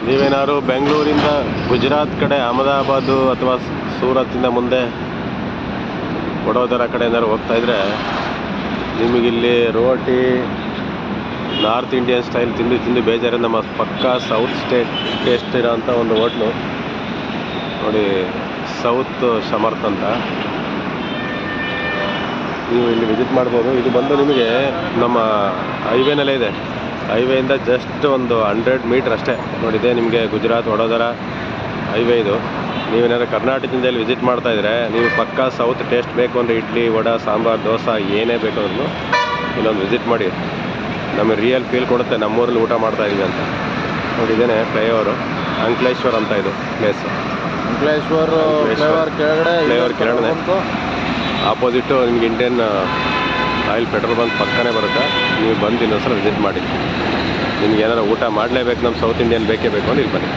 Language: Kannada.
ನೀವೇನಾದ್ರು ಬೆಂಗಳೂರಿಂದ ಗುಜರಾತ್ ಕಡೆ ಅಹಮದಾಬಾದು ಅಥವಾ ಸೂರತ್ತಿಂದ ಮುಂದೆ ವಡೋದರ ಕಡೆ ಏನಾದ್ರು ಹೋಗ್ತಾಯಿದ್ರೆ ನಿಮಗಿಲ್ಲಿ ರೋಟಿ ನಾರ್ತ್ ಇಂಡಿಯನ್ ಸ್ಟೈಲ್ ತಿಂದು ತಿಂದು ಬೇಜಾರು. ನಮ್ಮ ಪಕ್ಕಾ ಸೌತ್ ಟೇಸ್ಟ್ ಇರೋಂಥ ಒಂದು ಹೋಟ್ಲು ನೋಡಿ, ಸೌತ್ ಸಮರ್ಥ್ ಅಂತ. ನೀವು ಇಲ್ಲಿ ವಿಸಿಟ್ ಮಾಡ್ಬೋದು. ಇದು ಬಂದು ನಿಮಗೆ ನಮ್ಮ ಹೈವೇನಲ್ಲೇ ಇದೆ. ಹೈವೇಯಿಂದ ಜಸ್ಟ್ ಒಂದು 100 ಮೀಟ್ರ್ ಅಷ್ಟೇ ನೋಡಿದೆ ನಿಮಗೆ ಗುಜರಾತ್ ವಡೋದರ ಹೈವೇ ಇದು. ನೀವೇನಾದ್ರು ಕರ್ನಾಟಕದಿಂದ ಇಲ್ಲಿ ವಿಸಿಟ್ ಮಾಡ್ತಾಯಿದ್ರೆ ನೀವು ಪಕ್ಕಾ ಸೌತ್ ಟೇಸ್ಟ್ ಬೇಕು ಅಂದರೆ ಇಡ್ಲಿ ವಡೆ ಸಾಂಬಾರು ದೋಸೆ ಏನೇ ಬೇಕಾದ್ರೂ ಇಲ್ಲೊಂದು ವಿಸಿಟ್ ಮಾಡಿ. ನಮಗೆ ರಿಯಲ್ ಫೀಲ್ ಕೊಡುತ್ತೆ ನಮ್ಮೂರಲ್ಲಿ ಊಟ ಮಾಡ್ತಾಯಿದ್ದೀವಿ ಅಂತ. ನೋಡಿದ್ದೇನೆ ಫ್ಲೈಓವರು ಅಂಕ್ಲೇಶ್ವರ್ ಅಂತ ಇದು ಪ್ಲೇಸು. ಅಂಕ್ಲೇಶ್ವರ್ ಫ್ಲೈಓವರ್ ಕೆಳಗಡೆ ಆಪೋಸಿಟ್ಟು ನಿಮ್ಗೆ ಇಂಡಿಯನ್ ಆಯಿಲ್ ಪೆಟ್ರೋಲ್ ಬಂಕ್ ಪಕ್ಕನೇ ಬರುತ್ತೆ. ನೀವು ಬಂದು ಇನ್ನೊಂದ್ಸಲ ವಿಸಿಟ್ ಮಾಡಿ. ನಿಮ್ಗೆ ಏನಾರು ಊಟ ಮಾಡಲೇಬೇಕು, ನಮ್ಮ ಸೌತ್ ಇಂಡಿಯನ್ ಬೇಕೇ ಬೇಕು ಅಂದ್ರೆ ಇಲ್ಲಿ ಬನ್ನಿ.